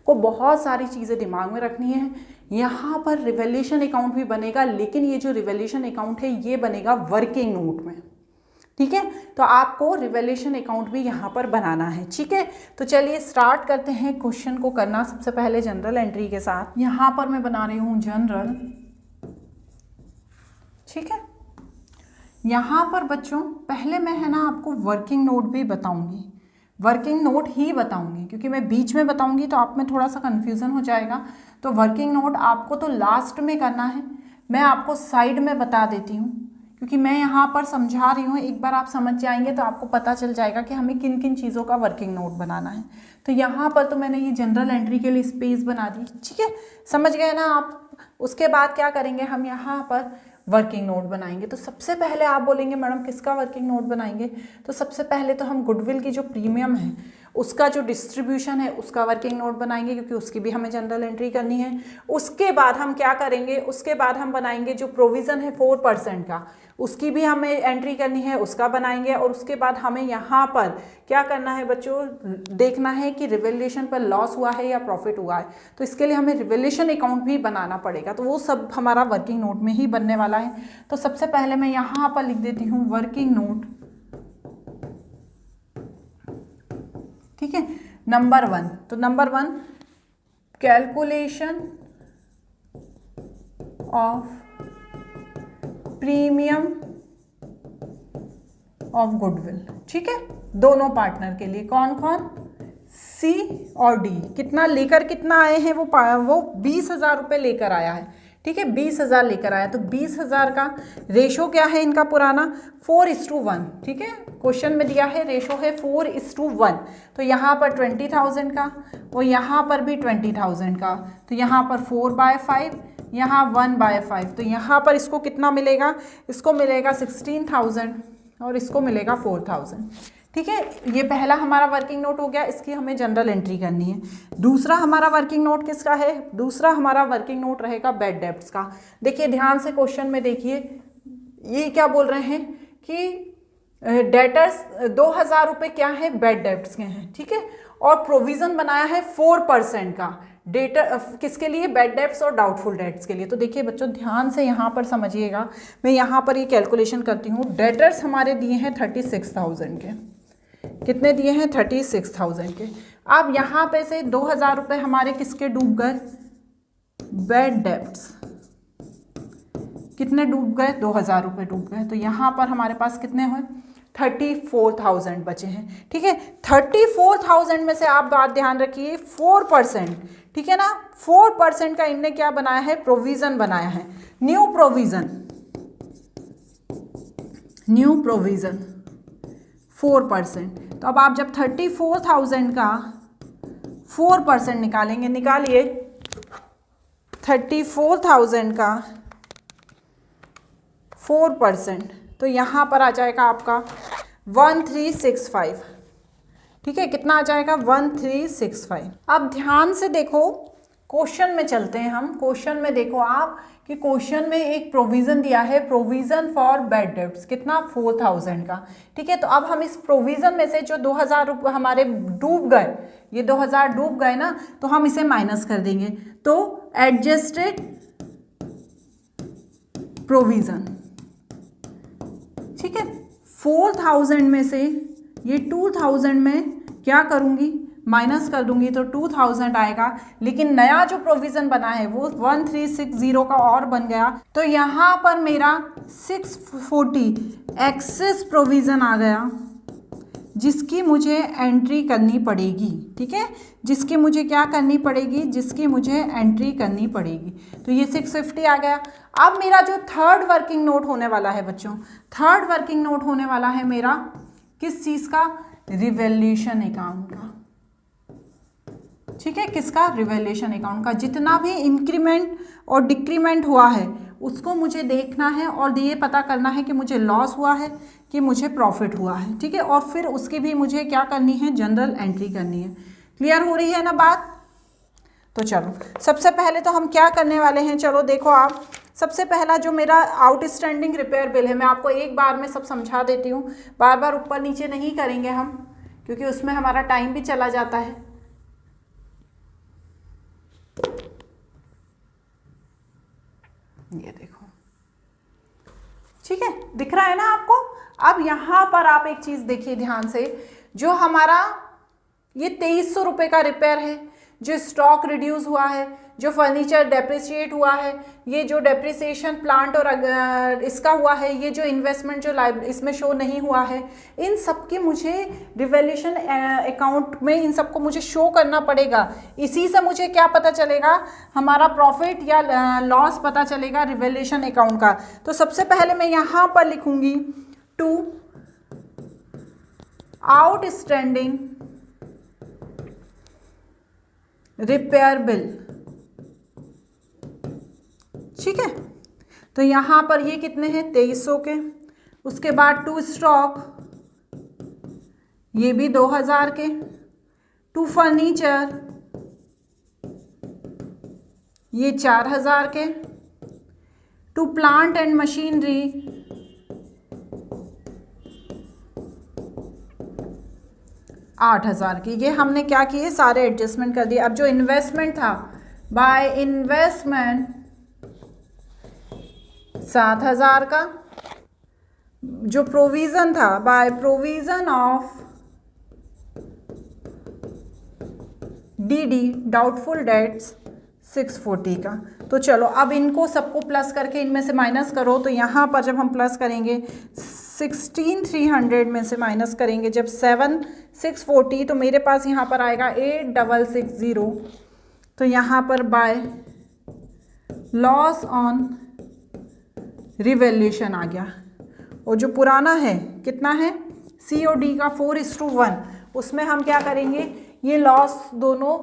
को बहुत सारी चीज़ें दिमाग में रखनी है। यहाँ पर रिवैल्यूएशन अकाउंट भी बनेगा, लेकिन ये जो रिवैल्यूएशन अकाउंट है ये बनेगा वर्किंग नोट में। ठीक है, तो आपको रिवैल्यूएशन अकाउंट भी यहाँ पर बनाना है। ठीक है, तो चलिए स्टार्ट करते हैं क्वेश्चन को करना। सबसे पहले जनरल एंट्री के साथ यहाँ पर मैं बना रही हूँ जनरल। ठीक है, यहाँ पर बच्चों पहले मैं है ना आपको वर्किंग नोट भी बताऊँगी, वर्किंग नोट ही बताऊँगी, क्योंकि मैं बीच में बताऊँगी तो आप में थोड़ा सा कन्फ्यूज़न हो जाएगा। तो वर्किंग नोट आपको तो लास्ट में करना है, मैं आपको साइड में बता देती हूँ, क्योंकि मैं यहाँ पर समझा रही हूँ। एक बार आप समझ जाएंगे तो आपको पता चल जाएगा कि हमें किन किन चीज़ों का वर्किंग नोट बनाना है। तो यहाँ पर तो मैंने ये जनरल एंट्री के लिए स्पेस बना दी। ठीक है, समझ गए ना आप। उसके बाद क्या करेंगे, हम यहाँ पर वर्किंग नोट बनाएंगे। तो सबसे पहले आप बोलेंगे मैडम किसका वर्किंग नोट बनाएंगे, तो सबसे पहले तो हम गुडविल की जो प्रीमियम है उसका जो डिस्ट्रीब्यूशन है उसका वर्किंग नोट बनाएंगे, क्योंकि उसकी भी हमें जनरल एंट्री करनी है। उसके बाद हम क्या करेंगे, उसके बाद हम बनाएंगे जो प्रोविज़न है 4% का, उसकी भी हमें एंट्री करनी है, उसका बनाएंगे। और उसके बाद हमें यहाँ पर क्या करना है बच्चों, देखना है कि रिवैल्यूएशन पर लॉस हुआ है या प्रॉफिट हुआ है, तो इसके लिए हमें रिवैल्यूएशन अकाउंट भी बनाना पड़ेगा। तो वो सब हमारा वर्किंग नोट में ही बनने वाला है। तो सबसे पहले मैं यहाँ पर लिख देती हूँ वर्किंग नोट। ठीक है, नंबर 1, तो number 1 calculation of premium of goodwill. ठीक है, दोनों पार्टनर के लिए। कौन कौन? सी और डी। कितना लेकर कितना आए हैं? वो 20,000 रुपये लेकर आया है, ठीक है, 20,000 लेकर आया। तो 20,000 का रेशो क्या है इनका पुराना? 4:1, ठीक है, क्वेश्चन में दिया है रेशो है 4:1। तो यहाँ पर 20,000 का और यहाँ पर भी 20,000 का, तो यहाँ पर 4/5, यहाँ 1/5। तो यहाँ पर इसको कितना मिलेगा? इसको मिलेगा 16,000 और इसको मिलेगा 4,000, ठीक है। ये पहला हमारा वर्किंग नोट हो गया, इसकी हमें जनरल एंट्री करनी है। दूसरा हमारा वर्किंग नोट किसका है? दूसरा हमारा वर्किंग नोट रहेगा बैड डेब्ट्स का। देखिए ध्यान से क्वेश्चन में देखिए, ये क्या बोल रहे हैं कि डेटर्स 2,000 रुपये क्या है? बैड डेब्ट्स के हैं, ठीक है, और प्रोविज़न बनाया है 4% का डेटर किसके लिए? बैड डेब्ट्स और डाउटफुल डेट्स के लिए। तो देखिए बच्चों ध्यान से यहाँ पर समझिएगा, मैं यहाँ पर ये कैलकुलेशन करती हूँ। डेटर्स हमारे दिए हैं 36,000 के। कितने दिए हैं? 36,000 के। अब यहाँ पे से 2,000 रुपये हमारे किसके डूब गए? Bad debts. कितने डूब गए? 2,000 रुपये डूब गए। तो यहाँ पर हमारे पास कितने हुए? 34,000 बचे हैं, ठीक है। 34,000 में से आप बात ध्यान रखिए 4%, ठीक है ना, 4% का इनने क्या बनाया है? प्रोविज़न बनाया है, न्यू प्रोविज़न 4%। तो अब आप जब 34,000 का 4% निकालेंगे, निकालिए 34,000 का 4%, तो यहाँ पर आ जाएगा आपका 1365, ठीक है। कितना आ जाएगा? 1365। अब ध्यान से देखो, क्वेश्चन में चलते हैं हम। क्वेश्चन में देखो आप कि क्वेश्चन में एक प्रोविज़न दिया है, प्रोविज़न फॉर बैड डेब्ट्स, कितना? 4,000 का, ठीक है। तो अब हम इस प्रोविज़न में से जो 2,000 रुपये हमारे डूब गए, ये 2,000 डूब गए ना, तो हम इसे माइनस कर देंगे। तो एडजस्टेड प्रोविज़न, ठीक है। 4,000 में से ये 2,000 में क्या करूँगी? माइनस कर दूंगी, तो 2,000 आएगा। लेकिन नया जो प्रोविज़न बना है वो 1360 का और बन गया। तो यहाँ पर मेरा 640 एक्सेस प्रोविज़न आ गया, जिसकी मुझे एंट्री करनी पड़ेगी, ठीक है, जिसकी मुझे क्या करनी पड़ेगी? जिसकी मुझे एंट्री करनी पड़ेगी। तो ये 650 आ गया। अब मेरा जो थर्ड वर्किंग नोट होने वाला है बच्चों, थर्ड वर्किंग नोट होने वाला है मेरा किस चीज़ का? रिवैल्यूएशन अकाउंट का, ठीक है। किसका? रिवैल्यूएशन अकाउंट का। जितना भी इंक्रीमेंट और डिक्रीमेंट हुआ है उसको मुझे देखना है और ये पता करना है कि मुझे लॉस हुआ है कि मुझे प्रॉफिट हुआ है, ठीक है। और फिर उसकी भी मुझे क्या करनी है? जनरल एंट्री करनी है। क्लियर हो रही है ना बात? तो चलो सबसे पहले तो हम क्या करने वाले हैं, चलो देखो आप। सबसे पहला जो मेरा आउटस्टैंडिंग रिपेयर बिल है, मैं आपको एक बार में सब समझा देती हूँ, बार बार ऊपर नीचे नहीं करेंगे हम, क्योंकि उसमें हमारा टाइम भी चला जाता है। ये देखो, ठीक है, दिख रहा है ना आपको? अब यहाँ पर आप एक चीज़ देखिए ध्यान से, जो हमारा ये 2300 रुपये का रिपेयर है, जो स्टॉक रिड्यूस हुआ है, जो फर्नीचर डेप्रिशिएट हुआ है, ये जो डेप्रिसिएशन प्लांट और इसका हुआ है, ये जो इन्वेस्टमेंट जो इसमें शो नहीं हुआ है, इन सब की मुझे रिवैल्यूएशन अकाउंट में इन सबको मुझे शो करना पड़ेगा। इसी से मुझे क्या पता चलेगा? हमारा प्रॉफिट या लॉस पता चलेगा रिवैल्यूएशन अकाउंट का। तो सबसे पहले मैं यहाँ पर लिखूँगी टू आउटस्टैंडिंग रिपेयर बिल, ठीक है। तो यहाँ पर ये कितने हैं? 2300 के। उसके बाद टू स्टॉक, ये भी 2000 के। टू फर्नीचर, ये 4000 के। टू प्लांट एंड मशीनरी, आठ 8,000 की। ये हमने क्या किए? सारे एडजस्टमेंट कर दिए। अब जो इन्वेस्टमेंट था, बाय इन्वेस्टमेंट 7,000 का। जो प्रोविज़न था, by provision of DD doubtful debts 640 का। तो चलो अब इनको सबको प्लस करके इनमें से माइनस करो। तो यहाँ पर जब हम प्लस करेंगे 16,300 में से माइनस करेंगे जब 7,640, तो मेरे पास यहाँ पर आएगा 8,660। तो यहाँ पर बाय लॉस ऑन रिवैल्यूएशन आ गया। और जो पुराना है कितना है COD का 4:1, उसमें हम क्या करेंगे, ये लॉस दोनों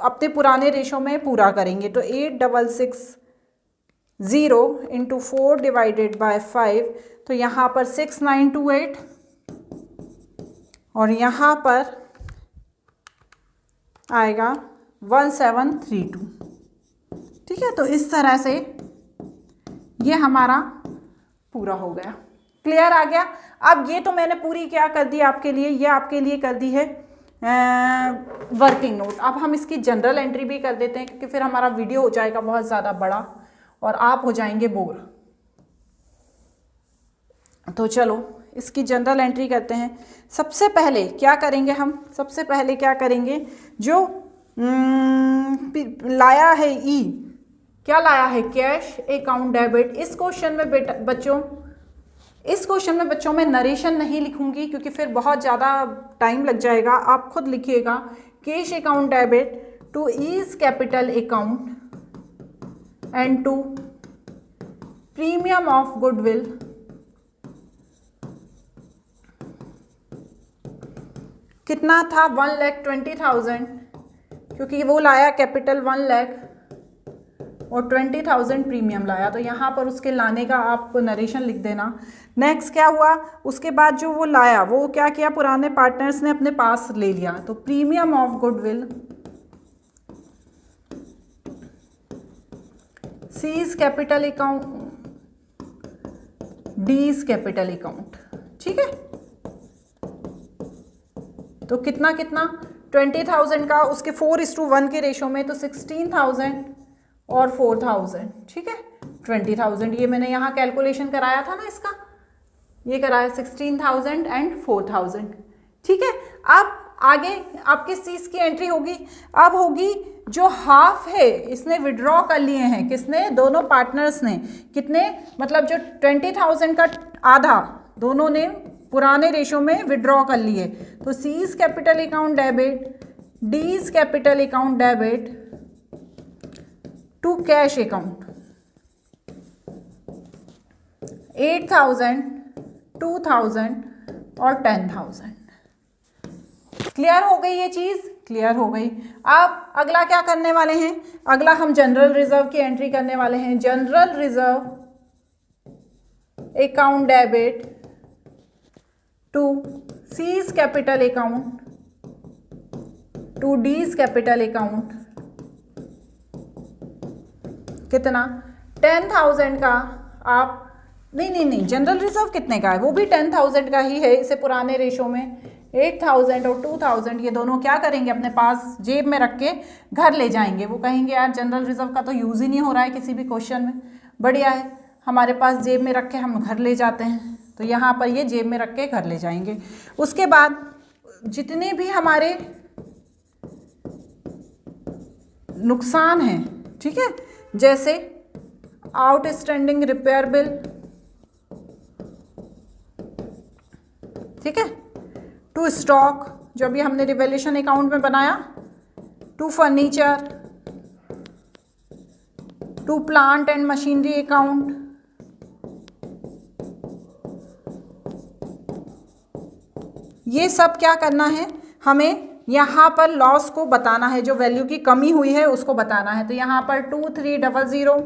अपने पुराने रेशो में पूरा करेंगे। तो 8,660 इंटू 4 डिवाइडेड बाय 5, तो यहाँ पर 6,928 और यहाँ पर आएगा 1,732। ठीक है, तो इस तरह से ये हमारा पूरा हो गया। क्लियर आ गया। अब ये तो मैंने पूरी क्या कर दी आपके लिए, ये आपके लिए कर दी है वर्किंग नोट। अब हम इसकी जनरल एंट्री भी कर देते हैं, क्योंकि फिर हमारा वीडियो हो जाएगा बहुत ज़्यादा बड़ा और आप हो जाएंगे बोर। तो चलो इसकी जनरल एंट्री करते हैं। सबसे पहले क्या करेंगे हम, सबसे पहले क्या करेंगे, जो लाया है ई, क्या लाया है, कैश अकाउंट डेबिट। इस क्वेश्चन में बेटा बच्चों, इस क्वेश्चन में बच्चों मैं नरेशन नहीं लिखूंगी, क्योंकि फिर बहुत ज़्यादा टाइम लग जाएगा। आप खुद लिखिएगा cash account debit to E's capital account and to premium of goodwill कितना था 1,20,000, क्योंकि वो लाया कैपिटल 1 लाख और 20,000 प्रीमियम लाया। तो यहाँ पर उसके लाने का आप नरेशन लिख देना। नेक्स्ट क्या हुआ, उसके बाद जो वो लाया वो क्या किया, पुराने पार्टनर्स ने अपने पास ले लिया। तो premium of goodwill seize capital account Ds capital account. ठीक है, तो कितना कितना 20,000 का उसके 4:1 के रेशो में, तो 16,000 और 4,000। ठीक है, 20,000 ये मैंने यहाँ कैलकुलेशन कराया था ना इसका, ये कराया 16,000 एंड 4,000। ठीक है, अब आगे आप किस चीज़ की एंट्री होगी, अब होगी जो हाफ है इसने विड्रॉ कर लिए हैं, किसने, दोनों पार्टनर्स ने। कितने, मतलब जो 20,000 का आधा दोनों ने पुराने रेशो में विड्रॉ कर लिए। तो C's capital account debit D's capital account debit to cash account 8,000, 2,000 और 10,000। क्लियर हो गई ये चीज़, क्लियर हो गई। अब अगला क्या करने वाले हैं, अगला हम जनरल रिजर्व की एंट्री करने वाले हैं। General reserve account debit to C's capital account to D's capital account कितना, 10,000 का। आप नहीं, जनरल रिजर्व कितने का है, वो भी 10,000 का ही है। इसे पुराने रेशो में 8,000 और 2,000 ये दोनों क्या करेंगे, अपने पास जेब में रख के घर ले जाएंगे। वो कहेंगे यार जनरल रिजर्व का तो यूज़ ही नहीं हो रहा है किसी भी क्वेश्चन में, बढ़िया है हमारे पास जेब में रख के हम घर ले जाते हैं। तो यहाँ पर ये जेब में रख के घर ले जाएंगे। उसके बाद जितने भी हमारे नुकसान हैं, ठीक है, जैसे आउटस्टैंडिंग रिपेयर बिल, ठीक है, टू स्टॉक जो अभी हमने रिवैल्यूएशन अकाउंट में बनाया, to furniture, to plant and machinery account, ये सब क्या करना है, हमें यहाँ पर लॉस को बताना है, जो वैल्यू की कमी हुई है उसको बताना है। तो यहाँ पर 2,300,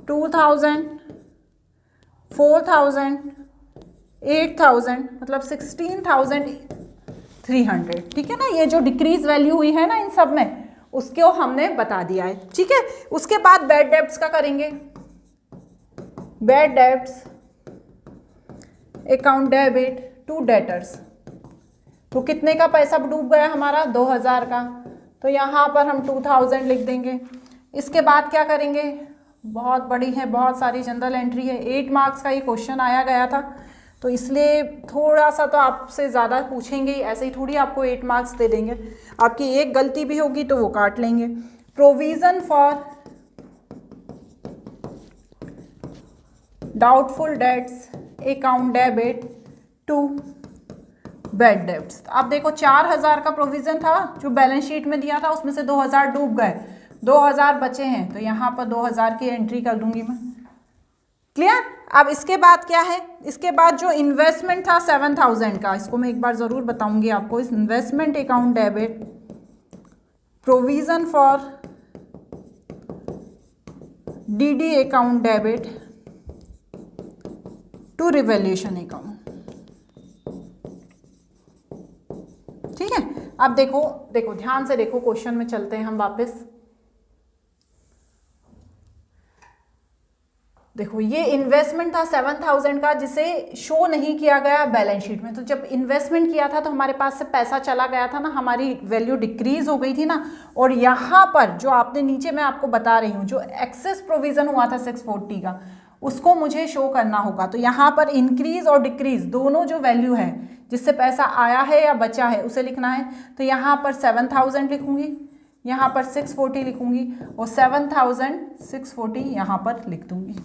2,000, 4,000, 8,000 मतलब 16,300। ठीक है ना, ये जो डिक्रीज वैल्यू हुई है ना इन सब में, उसको हमने बता दिया है। ठीक है, उसके बाद बैड डेब्ट्स का करेंगे। Bad debts account debit to debtors, तो कितने का पैसा डूब गया हमारा, 2,000 का। तो यहाँ पर हम 2,000 लिख देंगे। इसके बाद क्या करेंगे, बहुत बड़ी है, बहुत सारी जनरल एंट्री है, 8 मार्क्स का ये क्वेश्चन आया गया था, तो इसलिए थोड़ा सा तो आपसे ज़्यादा पूछेंगे ही, ऐसे ही थोड़ी आपको 8 मार्क्स दे देंगे। आपकी एक गलती भी होगी तो वो काट लेंगे। Provision for doubtful debts account debit to bad debts. अब देखो 4000 का प्रोविजन था जो बैलेंस शीट में दिया था, उसमें से 2000 डूब गए, 2000 बचे हैं, तो यहाँ पर 2000 की एंट्री कर दूंगी मैं। क्लियर? अब इसके बाद क्या है, इसके बाद जो इन्वेस्टमेंट था 7000 का, इसको मैं एक बार ज़रूर बताऊंगी आपको। इस investment account debit provision for DD account debit to revaluation account. ठीक है, अब देखो ध्यान से देखो, क्वेश्चन में चलते हैं हम वापस। देखो ये इन्वेस्टमेंट था 7000 का जिसे शो नहीं किया गया बैलेंस शीट में। तो जब इन्वेस्टमेंट किया था तो हमारे पास से पैसा चला गया था ना, हमारी वैल्यू डिक्रीज हो गई थी ना। और यहाँ पर जो आपने नीचे मैं आपको बता रही हूँ, जो एक्सेस प्रोविजन हुआ था 640 का, उसको मुझे शो करना होगा। तो यहाँ पर इंक्रीज और डिक्रीज दोनों जो वैल्यू है जिससे पैसा आया है या बचा है उसे लिखना है। तो यहाँ पर 7000 लिखूंगी, यहाँ पर 640 लिखूंगी और 7640 यहाँ पर लिख दूंगी।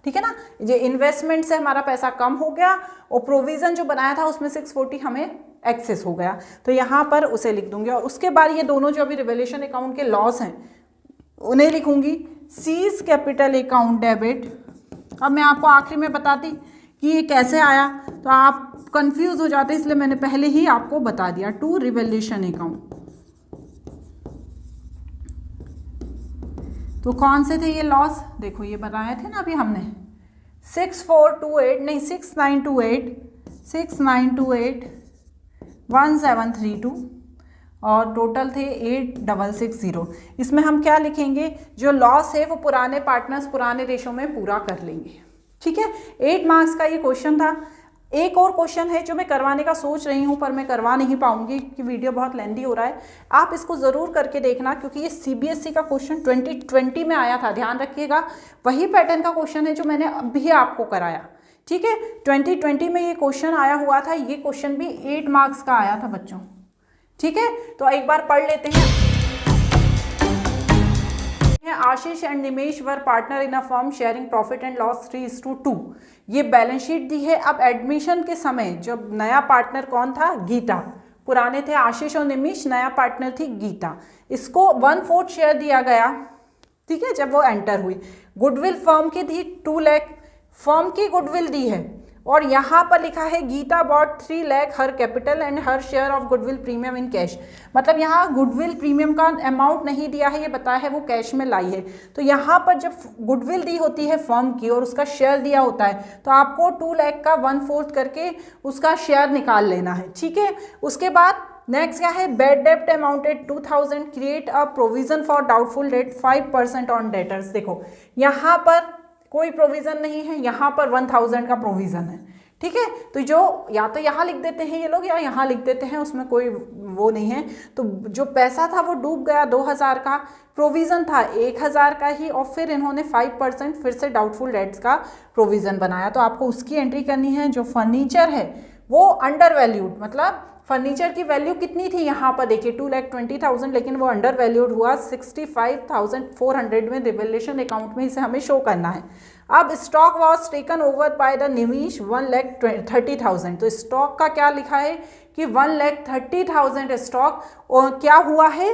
ठीक है ना, ये इन्वेस्टमेंट से हमारा पैसा कम हो गया और प्रोविजन जो बनाया था उसमें 640 हमें एक्सेस हो गया, तो यहाँ पर उसे लिख दूंगी। और उसके बाद ये दोनों जो अभी रिवैल्यूएशन अकाउंट के लॉस हैं उन्हें लिखूंगी सीज कैपिटल अकाउंट डेबिट। अब मैं आपको आखिरी में बताती कि ये कैसे आया, तो आप कंफ्यूज हो जाते, इसलिए मैंने पहले ही आपको बता दिया। टू रिवैल्यूएशन अकाउंट, तो कौन से थे ये लॉस, देखो ये बताए थे ना अभी हमने, 6928 1732 और टोटल थे 8660। इसमें हम क्या लिखेंगे, जो लॉस है वो पुराने पार्टनर्स पुराने रेशो में पूरा कर लेंगे। ठीक है, 8 मार्क्स का ये क्वेश्चन था। एक और क्वेश्चन है जो मैं करवाने का सोच रही हूँ पर मैं करवा नहीं पाऊंगी क्योंकि वीडियो बहुत लेंदी हो रहा है। आप इसको ज़रूर करके देखना क्योंकि ये सीबीएसई का क्वेश्चन 2020 में आया था, ध्यान रखिएगा। वही पैटर्न का क्वेश्चन है जो मैंने अभी आपको कराया। ठीक है, 2020 में ये क्वेश्चन आया हुआ था, ये क्वेश्चन भी 8 मार्क्स का आया था बच्चों। ठीक है, तो एक बार पढ़ लेते हैं। Ashish and Nimesh were partner in a firm sharing profit and loss 3:2। ये बैलेंस शीट दी है। अब एडमिशन के समय जब नया पार्टनर कौन था, गीता, पुराने थे आशीष और निमेश, नया पार्टनर थी गीता। इसको 1/4 शेयर दिया गया। ठीक है, जब वो एंटर हुई। गुडविल फर्म की थी 2 लाख, फर्म की गुडविल दी है। और यहाँ पर लिखा है Geeta bought 3 lakh her capital and her share of goodwill premium in cash. मतलब यहाँ गुडविल प्रीमियम का अमाउंट नहीं दिया है, ये बताया है वो कैश में लाई है। तो यहाँ पर जब गुडविल दी होती है फर्म की और उसका शेयर दिया होता है तो आपको 2 लाख का 1/4 करके उसका शेयर निकाल लेना है। ठीक है, उसके बाद नेक्स्ट क्या है, बैड डेब्ट amounted 2000, create a provision for doubtful debt 5% on debtors. देखो यहाँ पर कोई प्रोविजन नहीं है, यहाँ पर 1000 का प्रोविजन है। ठीक है, तो जो या तो यहाँ लिख देते हैं ये लोग या यहाँ लिख देते हैं, उसमें कोई वो नहीं है। तो जो पैसा था वो डूब गया 2000 का, प्रोविजन था 1000 का ही, और फिर इन्होंने 5% फिर से डाउटफुल डेट्स का प्रोविजन बनाया। तो आपको उसकी एंट्री करनी है। जो फर्नीचर है वो अंडर वैल्यूड, मतलब फर्नीचर की वैल्यू कितनी थी यहाँ पर देखिए 2,20,000, लेकिन वो अंडर वैल्यूड हुआ 65,400 में। रिवैल्यूएशन अकाउंट में इसे हमें शो करना है। अब stock was taken over by the Nimesh 1,30,000। तो स्टॉक का क्या लिखा है कि 1,30,000 स्टॉक और क्या हुआ है,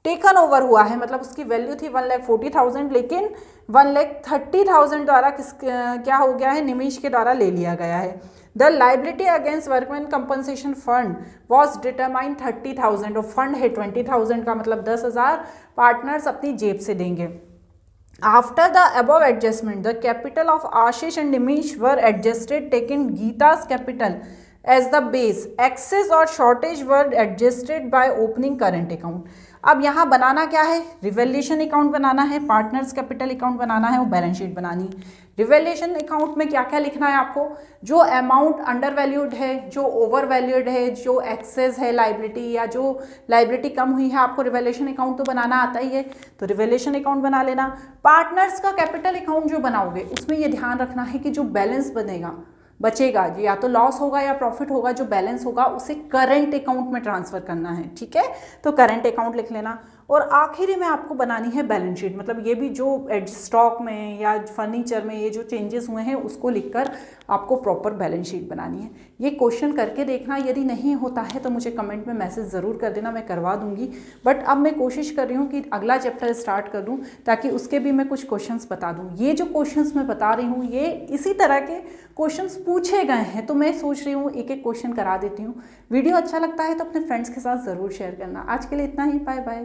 टेकन ओवर हुआ है। मतलब उसकी वैल्यू थी 1,40,000 लेकिन 1,30,000 द्वारा क्या हो गया है, निमेश के द्वारा ले लिया गया है। The liability against workman compensation fund was determine 30,000 और फंड है 20,000 का, मतलब 10,000 पार्टनर्स अपनी जेब से देंगे। After the above adjustment the capital of Ashish and Nimesh were adjusted taking Geeta's capital as the base, excess or shortage were adjusted by opening current account. अब यहाँ बनाना क्या है, रिवैल्यूएशन अकाउंट बनाना है, पार्टनर्स कैपिटल अकाउंट बनाना है और बैलेंस शीट बनानी है। Revaluation account में क्या क्या लिखना है आपको, जो अमाउंट अंडर वैल्यूड है, जो ओवर वैल्यूड है, जो एक्सेस है लाइबिलिटी या जो लाइबिलिटी कम हुई है, आपको रिवैल्यूएशन अकाउंट तो बनाना आता ही है, तो रिवैल्यूएशन अकाउंट बना लेना। पार्टनर्स का कैपिटल अकाउंट जो बनाओगे उसमें ये ध्यान रखना है कि जो बैलेंस बचेगा या तो लॉस होगा या प्रॉफिट होगा, जो बैलेंस होगा उसे करंट अकाउंट में ट्रांसफर करना है। ठीक है, तो करंट अकाउंट लिख लेना। और आखिरी में आपको बनानी है बैलेंस शीट, मतलब ये भी जो स्टॉक में या फर्नीचर में ये जो चेंजेस हुए हैं उसको लिखकर आपको प्रॉपर बैलेंस शीट बनानी है। ये क्वेश्चन करके देखना, यदि नहीं होता है तो मुझे कमेंट में मैसेज ज़रूर कर देना, मैं करवा दूंगी। बट अब मैं कोशिश कर रही हूँ कि अगला चैप्टर स्टार्ट कर दूँ ताकि उसके भी मैं कुछ क्वेश्चंस बता दूँ। ये जो क्वेश्चंस मैं बता रही हूँ ये इसी तरह के क्वेश्चंस पूछे गए हैं, तो मैं सोच रही हूँ एक एक क्वेश्चन करा देती हूँ। वीडियो अच्छा लगता है तो अपने फ्रेंड्स के साथ ज़रूर शेयर करना। आज के लिए इतना ही, बाय बाय।